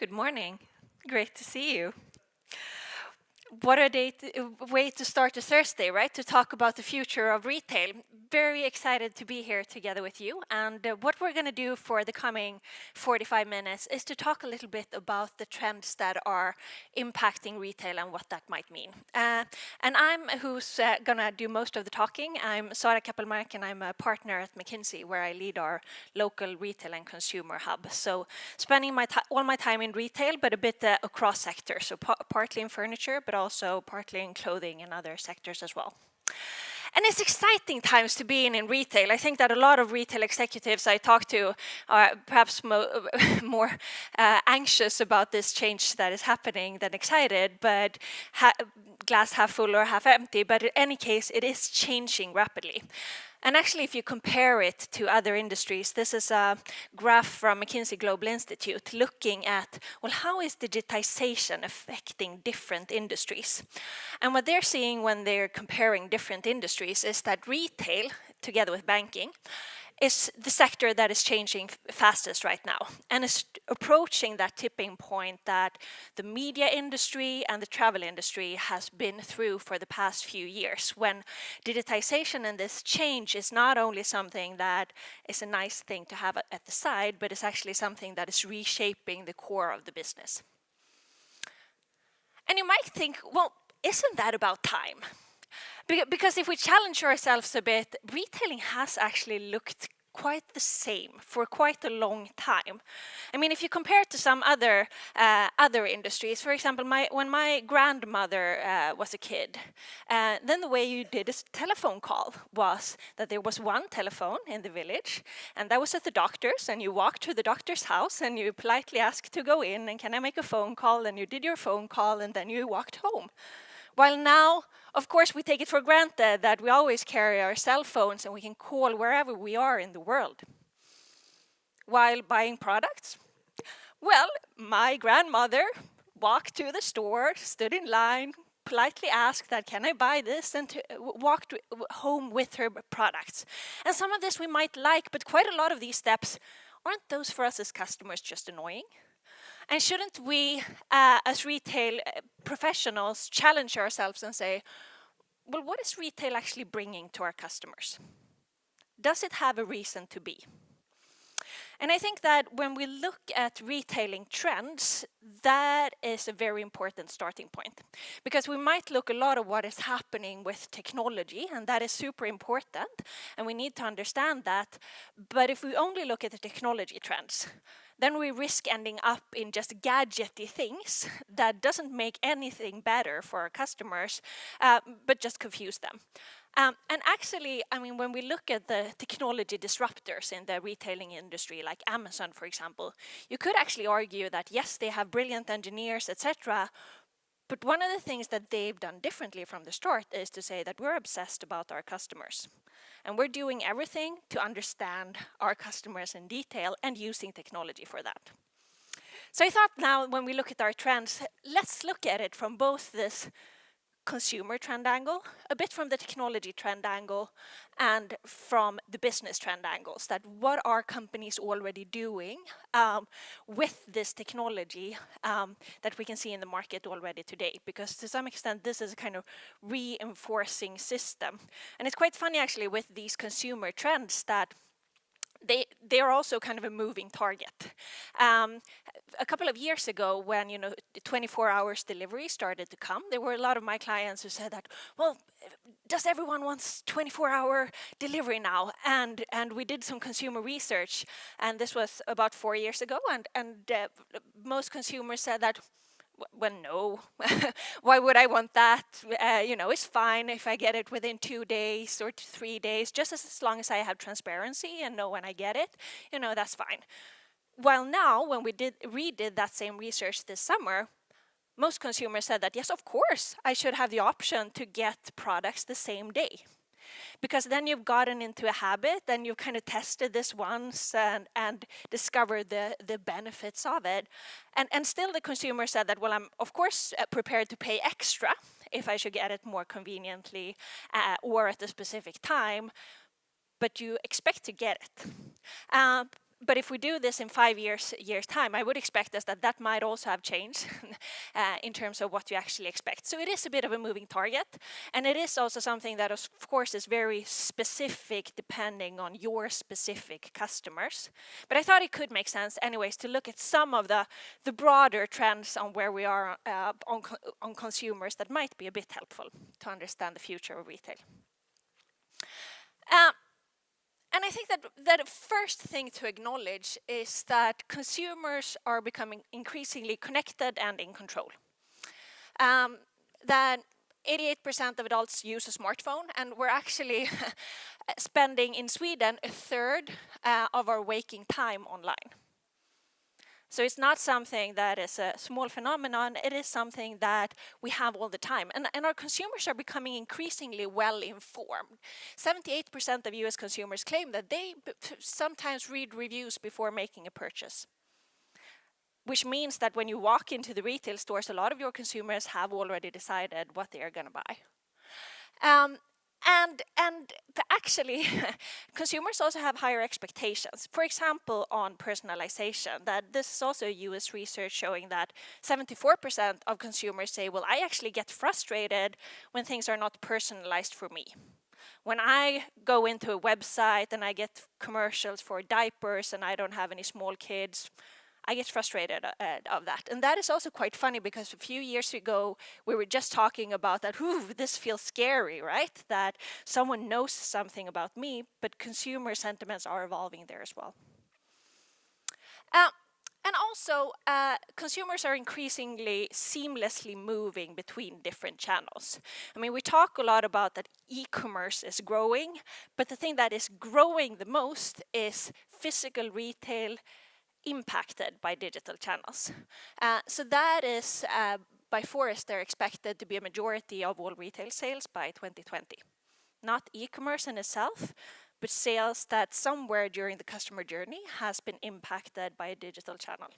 Good morning. Great to see you. What a way to start a Thursday, right? To talk about the future of retail. Very excited to be here together with you. And what we're going to do for the coming 45 minutes is to talk a little bit about the trends that are impacting retail and what that might mean. And I'm who's going to do most of the talking. I'm Sara Kappelmark, and I'm a partner at McKinsey, where I lead our local retail and consumer hub. So spending all my time in retail, but a bit across sectors. So partly in furniture, but also partly in clothing and other sectors as well. And it's exciting times to be in retail. I think that a lot of retail executives I talk to are perhaps more anxious about this change that is happening than excited, but glass half full or half empty. But in any case, it is changing rapidly. And actually, if you compare it to other industries, this is a graph from McKinsey Global Institute looking at, well, how is digitization affecting different industries? And what they're seeing when they're comparing different industries is that retail, together with banking, is the sector that is changing fastest right now and is approaching that tipping point that the media industry and the travel industry has been through for the past few years, when digitization and this change is not only something that is a nice thing to have at the side, but it's actually something that is reshaping the core of the business. And you might think, well, isn't that about time? Because if we challenge ourselves a bit, retailing has actually looked quite the same for quite a long time. I mean, if you compare it to some other industries, for example, when my grandmother was a kid, then the way you did a telephone call was that there was one telephone in the village, and that was at the doctor's, and you walked to the doctor's house, and you politely asked to go in, and can I make a phone call, and you did your phone call, and then you walked home. While now, of course, we take it for granted that we always carry our cell phones and we can call wherever we are in the world. While buying products, well, my grandmother walked to the store, stood in line, politely asked that, can I buy this, and walked home with her products. And some of this we might like, but quite a lot of these steps, aren't those for us as customers just annoying? And shouldn't we, as retail professionals, challenge ourselves and say, well, what is retail actually bringing to our customers? Does it have a reason to be? And I think that when we look at retailing trends, that is a very important starting point. Because we might look a lot at what is happening with technology, and that is super important, and we need to understand that. But if we only look at the technology trends, then we risk ending up in just gadgety things that doesn't make anything better for our customers, but just confuse them. And actually, I mean, when we look at the technology disruptors in the retailing industry, like Amazon, for example, you could actually argue that, yes, they have brilliant engineers, etc., but one of the things that they've done differently from the start is to say that we're obsessed about our customers. And we're doing everything to understand our customers in detail and using technology for that. So I thought now when we look at our trends, let's look at it from both this consumer trend angle, a bit from the technology trend angle, and from the business trend angles, that what are companies already doing with this technology that we can see in the market already today, because to some extent this is a kind of reinforcing system. And it's quite funny actually with these consumer trends that they are also kind of a moving target. A couple of years ago, when 24 hours delivery started to come, there were a lot of my clients who said that, well, does everyone want 24-hour delivery now? And we did some consumer research, and this was about 4 years ago, and most consumers said that, well, no. Why would I want that? It's fine if I get it within 2 days or 3 days, just as long as I have transparency and know when I get it, that's fine. While now, when we redid that same research this summer, most consumers said that, yes, of course, I should have the option to get products the same day. Because then you've gotten into a habit and you've kind of tested this once and discovered the benefits of it. And still the consumer said that, well, I'm of course prepared to pay extra if I should get it more conveniently or at a specific time, but you expect to get it. But if we do this in 5 years time, I would expect us that might also have changed in terms of what you actually expect. So it is a bit of a moving target, and it is also something that, of course, is very specific depending on your specific customers. But I thought it could make sense, anyways, to look at some of the broader trends on where we are on consumers that might be a bit helpful to understand the future of retail. And I think that the first thing to acknowledge is that consumers are becoming increasingly connected and in control. That 88% of adults use a smartphone, and we're actually spending in Sweden a third of our waking time online. So it's not something that is a small phenomenon, it is something that we have all the time. And our consumers are becoming increasingly well informed. 78% of US consumers claim that they sometimes read reviews before making a purchase, which means that when you walk into the retail stores, a lot of your consumers have already decided what they are going to buy. And actually, consumers also have higher expectations. For example, on personalization, that this is also US research showing that 74% of consumers say, well, I actually get frustrated when things are not personalized for me. When I go into a website and I get commercials for diapers and I don't have any small kids, I get frustrated of that. And that is also quite funny because a few years ago, we were just talking about that, this feels scary, right? That someone knows something about me, but consumer sentiments are evolving there as well. And also, consumers are increasingly seamlessly moving between different channels. I mean, we talk a lot about that e-commerce is growing, but the thing that is growing the most is physical retail impacted by digital channels. So that is, by Forrester, expected to be a majority of all retail sales by 2020. Not e-commerce in itself, but sales that somewhere during the customer journey has been impacted by a digital channel.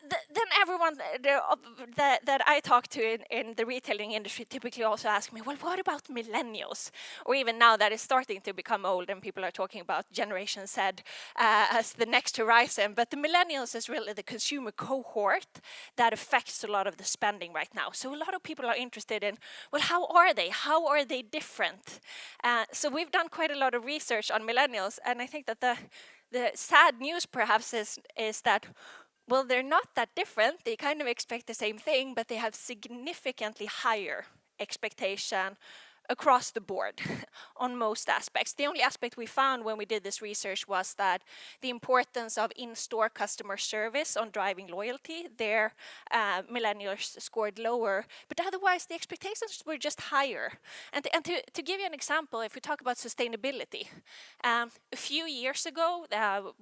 Then everyone that I talk to in the retailing industry typically also ask me, well, what about millennials? Or even now that is starting to become old and people are talking about Generation Z as the next horizon. But the millennials is really the consumer cohort that affects a lot of the spending right now. So a lot of people are interested in, well, how are they? How are they different? So we've done quite a lot of research on millennials. And I think that the sad news perhaps is that, well, they're not that different. They kind of expect the same thing, but they have significantly higher expectation across the board on most aspects. The only aspect we found when we did this research was that the importance of in-store customer service on driving loyalty, there millennials scored lower, but otherwise the expectations were just higher. And to give you an example, if we talk about sustainability, a few years ago,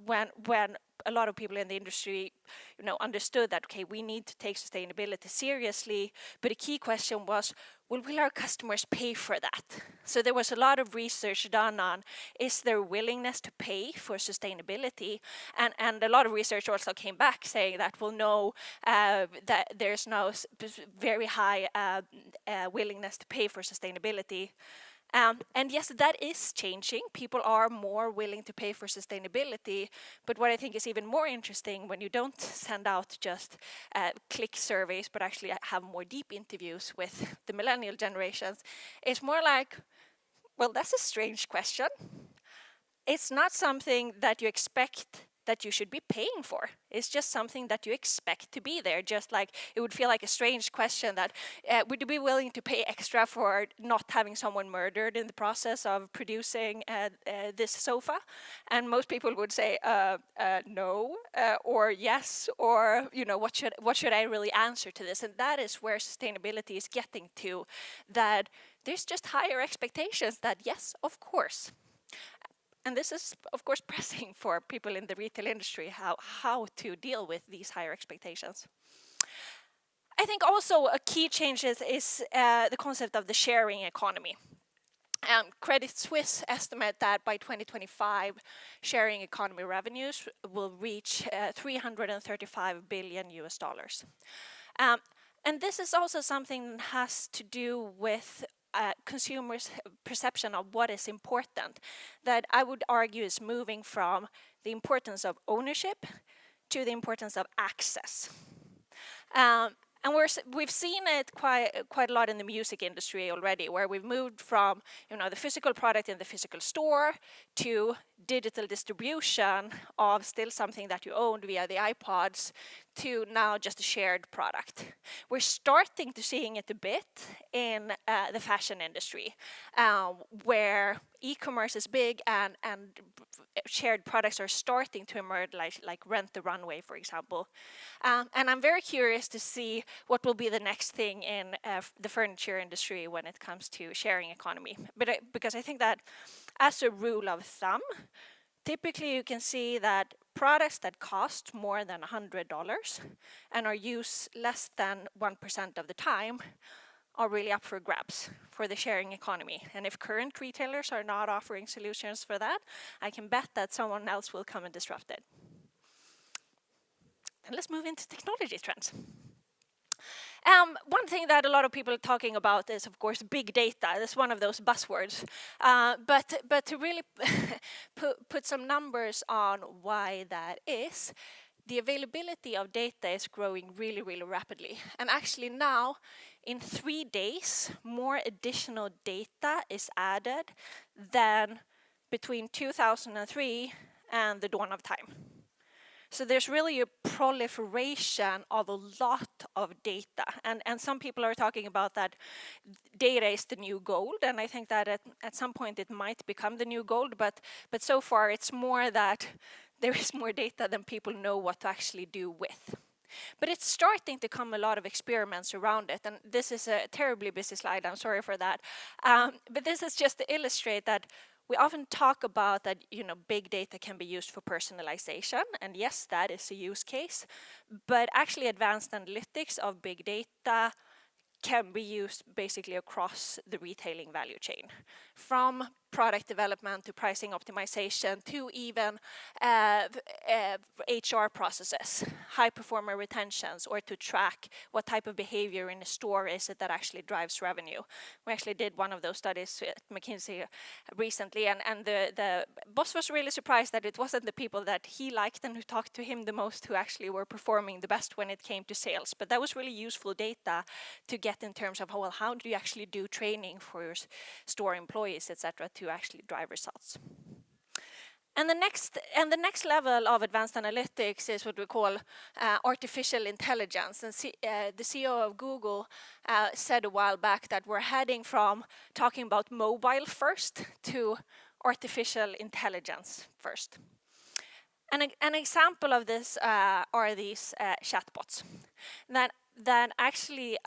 when a lot of people in the industry, understood that, okay, we need to take sustainability seriously, but a key question was, well, will our customers pay for that? So there was a lot of research done on, is there willingness to pay for sustainability? And a lot of research also came back saying that, well, no, that there's no very high willingness to pay for sustainability. And yes, that is changing. People are more willing to pay for sustainability. But what I think is even more interesting when you don't send out just click surveys, but actually have more deep interviews with the millennial generations, is more like, well, that's a strange question. It's not something that you expect that you should be paying for. It's just something that you expect to be there. Just like it would feel like a strange question that would you be willing to pay extra for not having someone murdered in the process of producing this sofa? And most people would say no, or yes, or what should I really answer to this? And that is where sustainability is getting to. That there's just higher expectations. That yes, of course. And this is, of course, pressing for people in the retail industry, how to deal with these higher expectations. I think also a key change is the concept of the sharing economy. Credit Suisse estimate that by 2025, sharing economy revenues will reach $335 billion US. And this is also something that has to do with consumers' perception of what is important, that I would argue is moving from the importance of ownership to the importance of access. And we've seen it quite a lot in the music industry already, where we've moved from the physical product in the physical store to digital distribution of still something that you owned via the iPods to now just a shared product. We're starting to seeing it a bit in the fashion industry, where e-commerce is big and shared products are starting to emerge, like Rent the Runway, for example. And I'm very curious to see what will be the next thing in the furniture industry when it comes to sharing economy. Because I think that as a rule of thumb, typically you can see that products that cost more than $100 and are used less than 1% of the time are really up for grabs for the sharing economy. And if current retailers are not offering solutions for that, I can bet that someone else will come and disrupt it. And let's move into technology trends. One thing that a lot of people are talking about is, of course, big data. That's one of those buzzwords. But to really put some numbers on why that is, the availability of data is growing really, really rapidly. And actually now, in 3 days, more additional data is added than between 2003 and the dawn of time. So there's really a proliferation of a lot of data. And some people are talking about that data is the new gold. And I think that at some point it might become the new gold. But so far it's more that there is more data than people know what to actually do with. But it's starting to come a lot of experiments around it. And this is a terribly busy slide. I'm sorry for that. But this is just to illustrate that we often talk about that, big data can be used for personalization. And yes, that is a use case. But actually advanced analytics of big data can be used basically across the retailing value chain, from product development to pricing optimization to even HR processes, high performer retentions, or to track what type of behavior in a store is it that actually drives revenue. We actually did one of those studies at McKinsey recently, and the boss was really surprised that it wasn't the people that he liked and who talked to him the most who actually were performing the best when it came to sales. But that was really useful data to get in terms of, how do you actually do training for your store employees, etc., to actually drive results. And the next level of advanced analytics is what we call artificial intelligence. And the CEO of Google said a while back that we're heading from talking about mobile first to artificial intelligence first. And an example of this are these chatbots that actually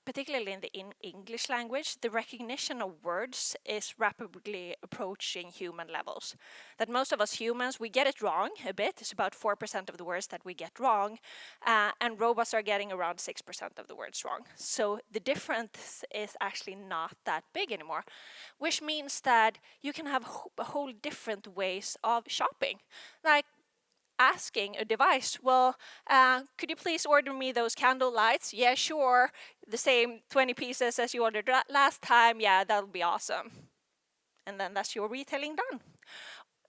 particularly in the English language, the recognition of words is rapidly approaching human levels. That most of us humans, we get it wrong a bit. It's about 4% of the words that we get wrong, and robots are getting around 6% of the words wrong. So the difference is actually not that big anymore, which means that you can have a whole different ways of shopping. Like asking a device, could you please order me those candle lights? Yeah, sure. The same 20 pieces as you ordered last time. Yeah, that'll be awesome. And then that's your retailing done.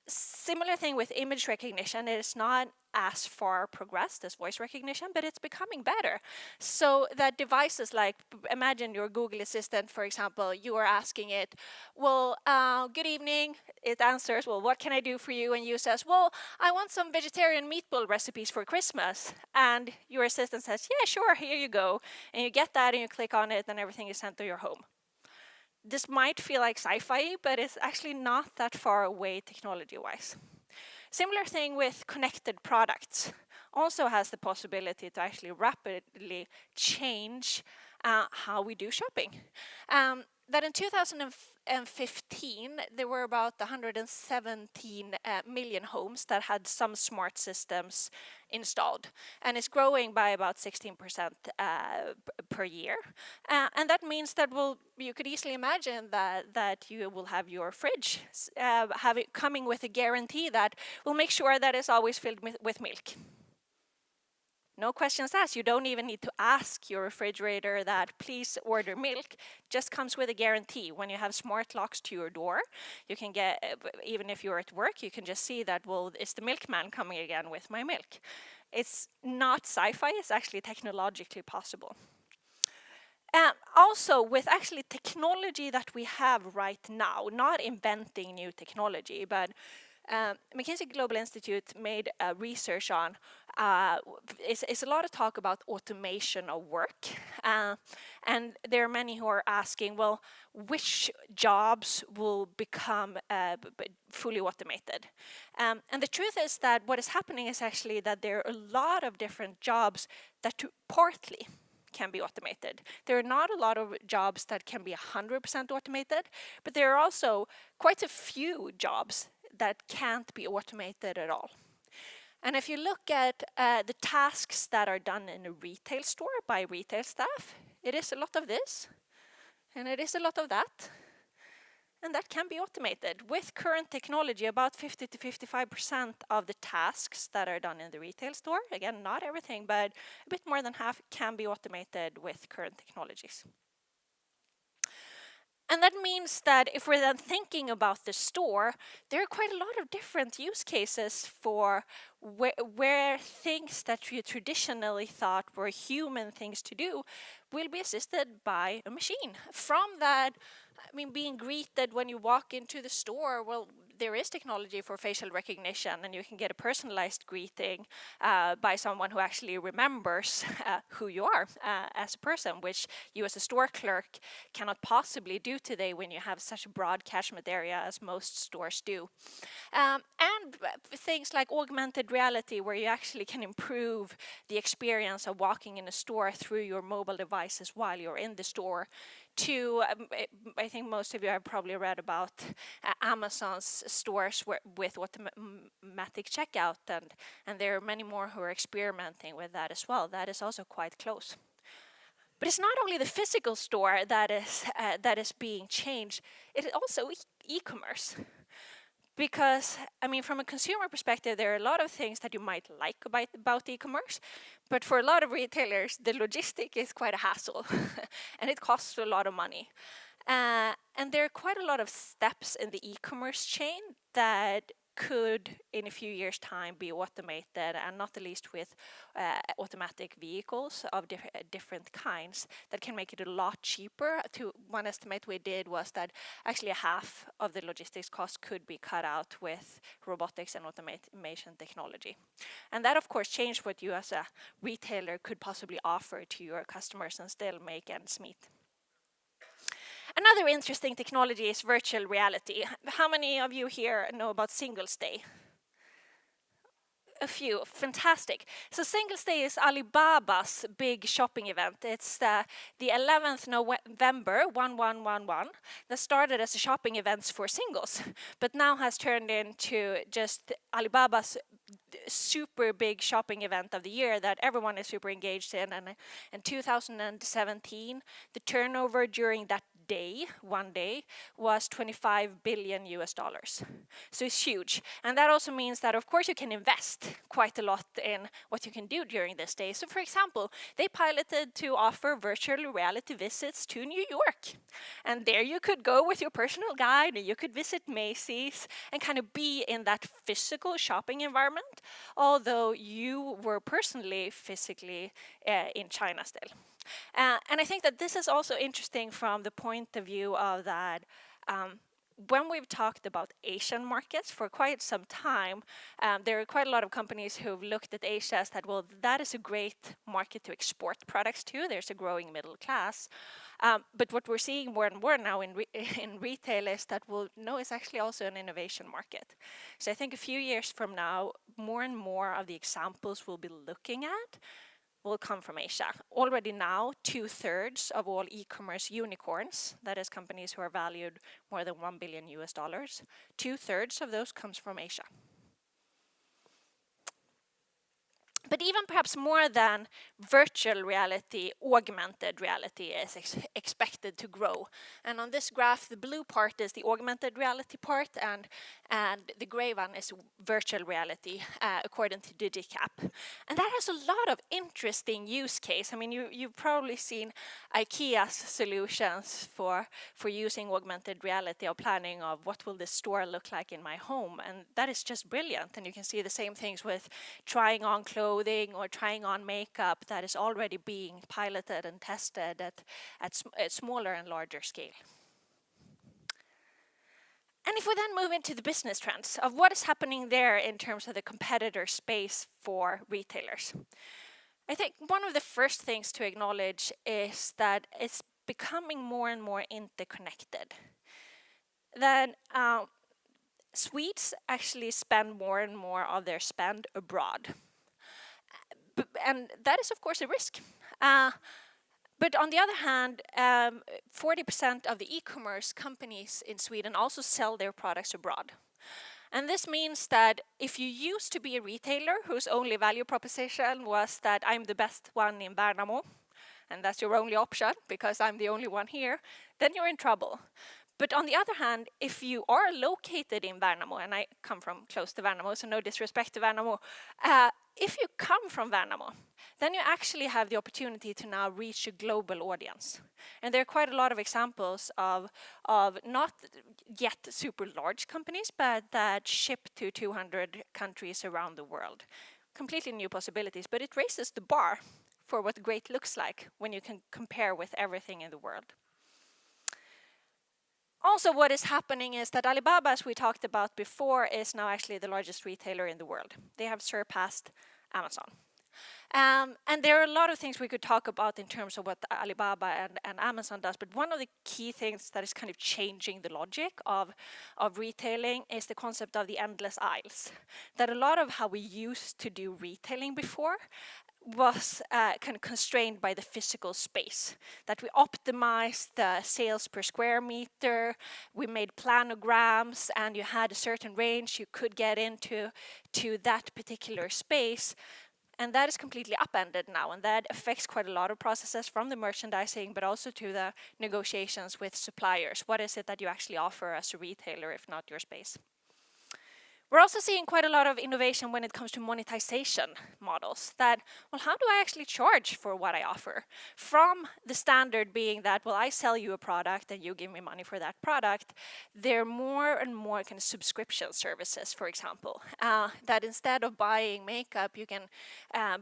Similar thing with image recognition. It is not as far progressed as voice recognition, but it's becoming better. So that devices like, imagine your Google Assistant, for example, you are asking it, good evening. It answers, what can I do for you? And you says, I want some vegetarian meatball recipes for Christmas. And your assistant says, yeah, sure, here you go. And you get that and you click on it and everything is sent to your home. This might feel like sci-fi, but it's actually not that far away technology-wise. Similar thing with connected products. Also has the possibility to actually rapidly change how we do shopping. That in 2015, there were about 117 million homes that had some smart systems installed. And it's growing by about 16% per year. And that means that you could easily imagine that you will have your fridge coming with a guarantee that will make sure that it's always filled with milk. No questions asked. You don't even need to ask your refrigerator that please order milk. Just comes with a guarantee. When you have smart locks to your door, you can get, even if you're at work, you can just see that, well, is the milkman coming again with my milk? It's not sci-fi, it's actually technologically possible. Also, with actually technology that we have right now, not inventing new technology, but McKinsey Global Institute made research on, it's a lot of talk about automation of work. And there are many who are asking, well, which jobs will become fully automated? And the truth is that what is happening is actually that there are a lot of different jobs that partly can be automated. There are not a lot of jobs that can be 100% automated, but there are also quite a few jobs that can't be automated at all. And if you look at the tasks that are done in a retail store by retail staff, it is a lot of this, and it is a lot of that. And that can be automated. With current technology, about 50 to 55% of the tasks that are done in the retail store, again, not everything, but a bit more than half can be automated with current technologies. And that means that if we're then thinking about the store, there are quite a lot of different use cases for where things that you traditionally thought were human things to do will be assisted by a machine. From that, I mean, being greeted when you walk into the store, well, there is technology for facial recognition, and you can get a personalized greeting by someone who actually remembers who you are as a person, which you as a store clerk cannot possibly do today when you have such a broad catchment area as most stores do. And things like augmented reality, where you actually can improve the experience of walking in a store through your mobile devices while you're in the store. I think most of you have probably read about Amazon's stores with automatic checkout, and there are many more who are experimenting with that as well. That is also quite close. But it's not only the physical store that is being changed, it is also e-commerce. Because, I mean, from a consumer perspective, there are a lot of things that you might like about e-commerce, but for a lot of retailers, the logistic is quite a hassle, and it costs a lot of money. And there are quite a lot of steps in the e-commerce chain that could, in a few years' time, be automated, and not the least with automatic vehicles of different kinds that can make it a lot cheaper. One estimate we did was that actually half of the logistics cost could be cut out with robotics and automation technology. And that, of course, changed what you as a retailer could possibly offer to your customers and still make ends meet. Another interesting technology is virtual reality. How many of you here know about Singles Day? A few. Fantastic. So Singles Day is Alibaba's big shopping event. It's the 11th November, 1111, that started as a shopping event for singles, but now has turned into just Alibaba's super big shopping event of the year that everyone is super engaged in. And in 2017, the turnover during that one day, was 25 billion US dollars. So it's huge. And that also means that, of course, you can invest quite a lot in what you can do during this day. So, for example, they piloted to offer virtual reality visits to New York. And there you could go with your personal guide, and you could visit Macy's and kind of be in that physical shopping environment, although you were personally, physically in China still. And I think that this is also interesting from the point of view of that when we've talked about Asian markets for quite some time, there are quite a lot of companies who've looked at Asia as that, well, that is a great market to export products to. There's a growing middle class. But what we're seeing more and more now in retail is that, well, no, it's actually also an innovation market. So I think a few years from now, more and more of the examples we'll be looking at will come from Asia. Already now, 2/3 of all e-commerce unicorns, that is companies who are valued more than $1 billion US, 2/3 of those comes from Asia. But even perhaps more than virtual reality, augmented reality is expected to grow. And on this graph, the blue part is the augmented reality part, and the gray one is virtual reality, according to DigiCap. And that has a lot of interesting use case. I mean, you've probably seen IKEA's solutions for using augmented reality or planning of what will this store look like in my home. And that is just brilliant. And you can see the same things with trying on clothes or trying on makeup that is already being piloted and tested at smaller and larger scale. And if we then move into the business trends of what is happening there in terms of the competitor space for retailers, I think one of the first things to acknowledge is that it's becoming more and more interconnected. That Swedes actually spend more and more of their spend abroad. And that is, of course, a risk. But on the other hand, 40% of the e-commerce companies in Sweden also sell their products abroad. And this means that if you used to be a retailer whose only value proposition was that I'm the best one in Värnamo, and that's your only option because I'm the only one here, then you're in trouble. But on the other hand, if you are located in Värnamo, and I come from close to Värnamo, so no disrespect to Värnamo, if you come from Värnamo, then you actually have the opportunity to now reach a global audience. And there are quite a lot of examples of not yet super large companies, but that ship to 200 countries around the world. Completely new possibilities, but it raises the bar for what great looks like when you can compare with everything in the world. Also, what is happening is that Alibaba, as we talked about before, is now actually the largest retailer in the world. They have surpassed Amazon. And there are a lot of things we could talk about in terms of what Alibaba and Amazon does, but one of the key things that is kind of changing the logic of retailing is the concept of the endless aisles. That a lot of how we used to do retailing before was kind of constrained by the physical space, that we optimized the sales per square meter, we made planograms, and you had a certain range you could get into that particular space. And that is completely upended now, and that affects quite a lot of processes from the merchandising, but also to the negotiations with suppliers. What is it that you actually offer as a retailer, if not your space? We're also seeing quite a lot of innovation when it comes to monetization models. That, well, how do I actually charge for what I offer? From the standard being that, well, I sell you a product and you give me money for that product, there are more and more kind of subscription services, for example, that instead of buying makeup, you can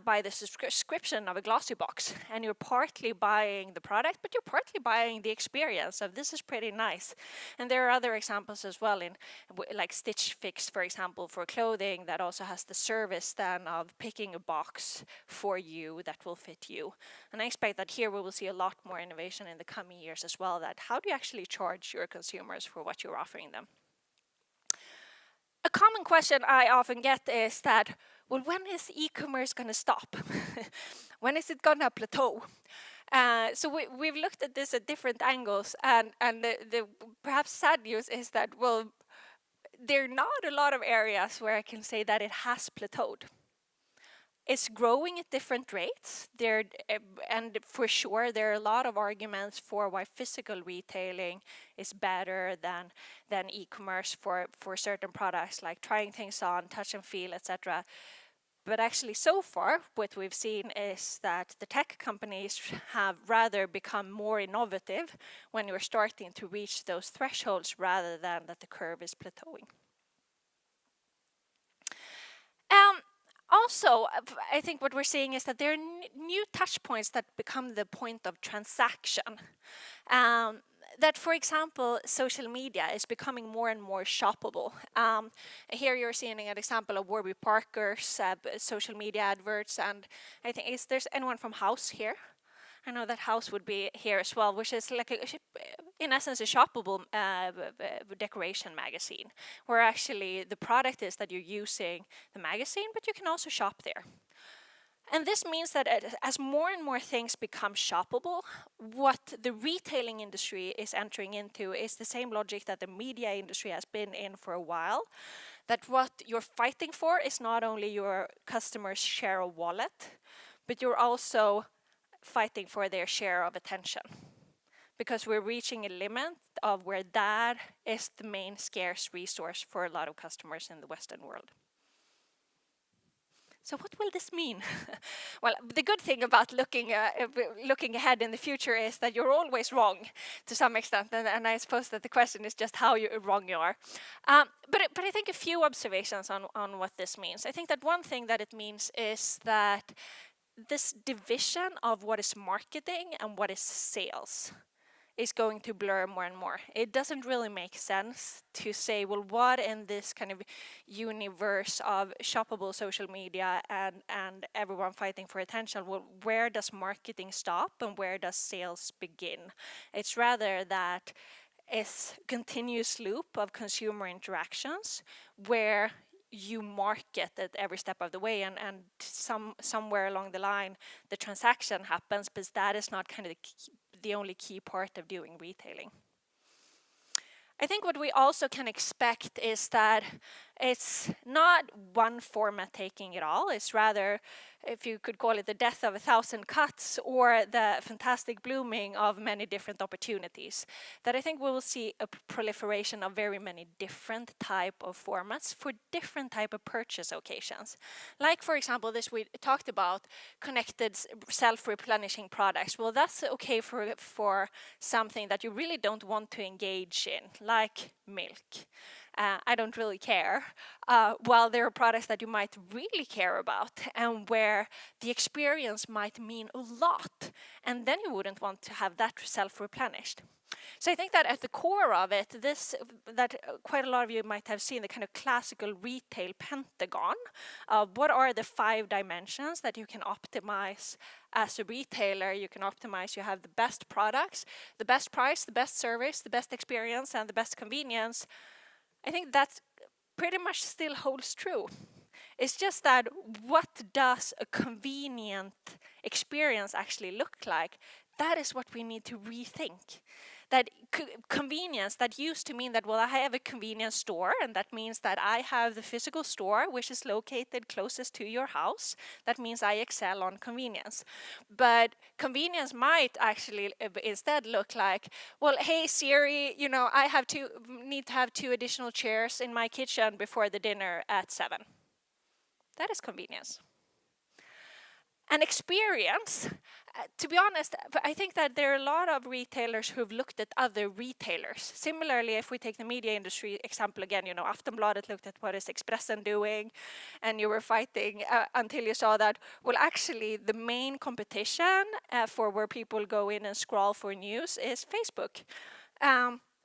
buy the subscription of a glossy box, and you're partly buying the product, but you're partly buying the experience of this is pretty nice. And there are other examples as well, in like Stitch Fix, for example, for clothing, that also has the service then of picking a box for you that will fit you. And I expect that here we will see a lot more innovation in the coming years as well, that how do you actually charge your consumers for what you're offering them? A common question I often get is that, well, when is e-commerce going to stop? When is it going to plateau? So we've looked at this at different angles, and the perhaps sad news is that, well, there are not a lot of areas where I can say that it has plateaued. It's growing at different rates. And for sure, there are a lot of arguments for why physical retailing is better than e-commerce for certain products, like trying things on, touch and feel, etc. But actually, so far, what we've seen is that the tech companies have rather become more innovative when you're starting to reach those thresholds rather than that the curve is plateauing. Also, I think what we're seeing is that there are new touch points that become the point of transaction. That, for example, social media is becoming more and more shoppable. Here you're seeing an example of Warby Parker's social media adverts, and I think, is there's anyone from House here? I know that House would be here as well, which is like, in essence, a shoppable decoration magazine, where actually the product is that you're using the magazine, but you can also shop there. And this means that as more and more things become shoppable, what the retailing industry is entering into is the same logic that the media industry has been in for a while, That what you're fighting for is not only your customers' share of wallet, but you're also fighting for their share of attention. Because we're reaching a limit of where that is the main scarce resource for a lot of customers in the Western world. So what will this mean? Well, the good thing about looking ahead in the future is that you're always wrong to some extent, and I suppose that the question is just how wrong you are. But I think a few observations on what this means. I think that one thing that it means is that this division of what is marketing and what is sales is going to blur more and more. It doesn't really make sense to say, well, what in this kind of universe of shoppable social media and everyone fighting for attention, well, where does marketing stop and where does sales begin? It's rather that it's a continuous loop of consumer interactions where you market at every step of the way, and somewhere along the line the transaction happens, but that is not kind of the only key part of doing retailing. I think what we also can expect is that it's not one format taking it all. It's rather, if you could call it, the death of 1,000 cuts or the fantastic blooming of many different opportunities. That I think we will see a proliferation of very many different type of formats for different type of purchase occasions. Like, for example, this we talked about, connected self-replenishing products. Well, that's okay for something that you really don't want to engage in, like milk. I don't really care. While there are products that you might really care about and where the experience might mean a lot, and then you wouldn't want to have that self-replenished. So I think that at the core of it, that quite a lot of you might have seen the kind of classical retail pentagon. What are the 5 dimensions that you can optimize as a retailer? You can optimize, you have the best products, the best price, the best service, the best experience, and the best convenience. I think that pretty much still holds true. It's just that what does a convenient experience actually look like? That is what we need to rethink. That convenience, that used to mean that, well, I have a convenience store, and that means that I have the physical store which is located closest to your house. That means I excel on convenience. But convenience might actually instead look like, well, hey Siri, I need to have 2 additional chairs in my kitchen before the dinner at 7. That is convenience. And experience, to be honest, I think that there are a lot of retailers who've looked at other retailers. Similarly, if we take the media industry example again, Aftonbladet looked at what is Expressen doing, and you were fighting until you saw that, well, actually, the main competition for where people go in and scroll for news is Facebook.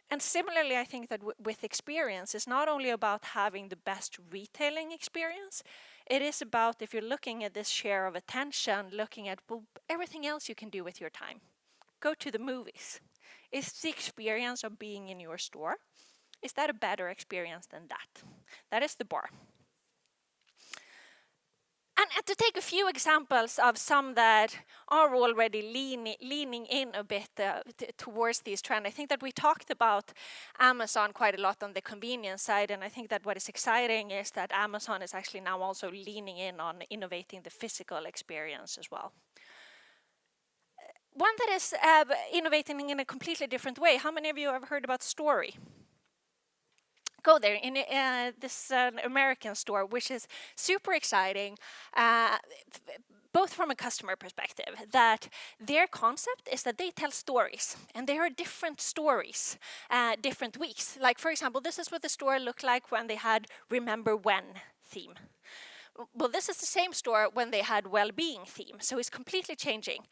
And similarly, I think that with experience, it's not only about having the best retailing experience, it is about, if you're looking at this share of attention, looking at everything else you can do with your time. Go to the movies. Is the experience of being in your store, is that a better experience than that? That is the bar. And to take a few examples of some that are already leaning in a bit towards these trends, I think that we talked about Amazon quite a lot on the convenience side, and I think that what is exciting is that Amazon is actually now also leaning in on innovating the physical experience as well. One that is innovating in a completely different way. How many of you have heard about Story? Go there in this American store, which is super exciting, both from a customer perspective, that their concept is that they tell stories, and there are different stories, different weeks. Like, for example, this is what the store looked like when they had Remember When theme. Well, this is the same store when they had well-being theme, so it's completely changing.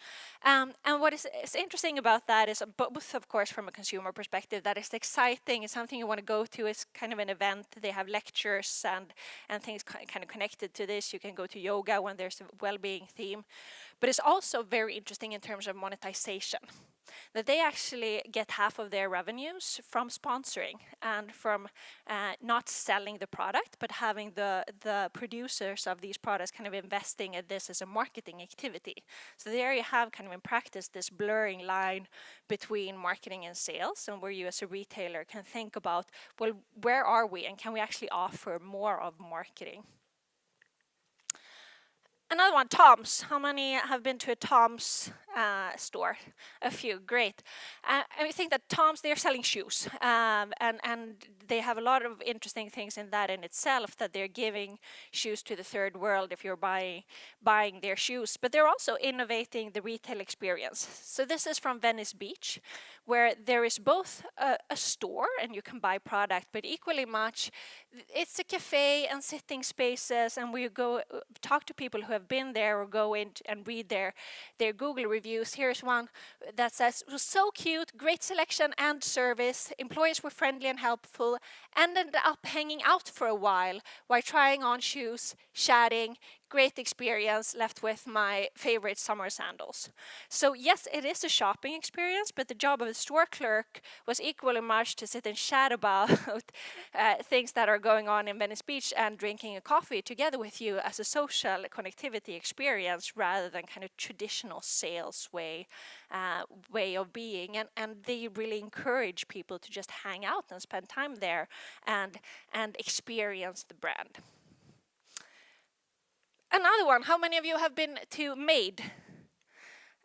And what is interesting about that is both, of course, from a consumer perspective, that is exciting, it's something you want to go to, it's kind of an event, they have lectures and things kind of connected to this. You can go to yoga when there's a well-being theme. But it's also very interesting in terms of monetization. that they actually get half of their revenues from sponsoring and from not selling the product, but having the producers of these products kind of investing in this as a marketing activity. So there you have kind of in practice this blurring line between marketing and sales, and where you as a retailer can think about, well, where are we and can we actually offer more of marketing? Another one, Tom's. How many have been to a Tom's store? A few, great. I think that Tom's, they're selling shoes, and they have a lot of interesting things in that in itself, that they're giving shoes to the third world if you're buying their shoes. But they're also innovating the retail experience. So this is from Venice Beach, where there is both a store and you can buy product, but equally much, it's a cafe and sitting spaces, and we go talk to people who have been there or go in and read their Google reviews. Here's one that says, it was so cute, great selection and service, employees were friendly and helpful, ended up hanging out for a while trying on shoes, chatting, great experience, left with my favorite summer sandals. So yes, it is a shopping experience, but the job of a store clerk was equally much to sit and chat about things that are going on in Venice Beach and drinking a coffee together with you as a social connectivity experience, rather than kind of traditional sales way of being. And they really encourage people to just hang out and spend time there and experience the brand. Another one, how many of you have been to Made?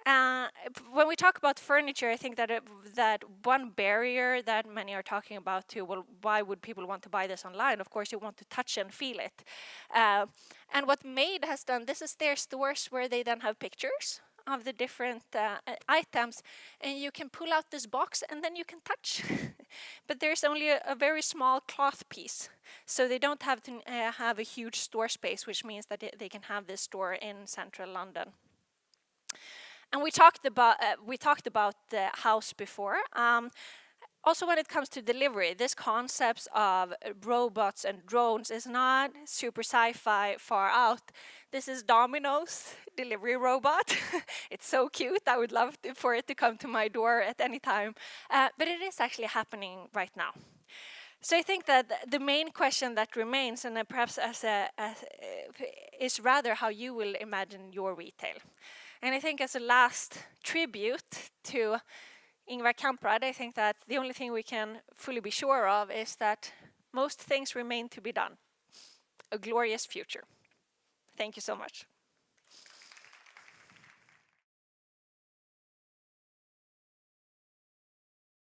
When we talk about furniture, I think that one barrier that many are talking about too, well, why would people want to buy this online? Of course, you want to touch and feel it. And what Made has done, this is their stores where they then have pictures of the different items, and you can pull out this box and then you can touch. But there's only a very small cloth piece, so they don't have to have a huge store space, which means that they can have this store in central London. And we talked about the house before. Also, when it comes to delivery, this concept of robots and drones is not super sci-fi far out. This is Domino's delivery robot. It's so cute. I would love for it to come to my door at any time. But it is actually happening right now. So I think that the main question that remains, and perhaps is rather how you will imagine your retail. And I think as a last tribute to Ingvar Kamprad, I think that the only thing we can fully be sure of is that most things remain to be done. A glorious future. Thank you so much.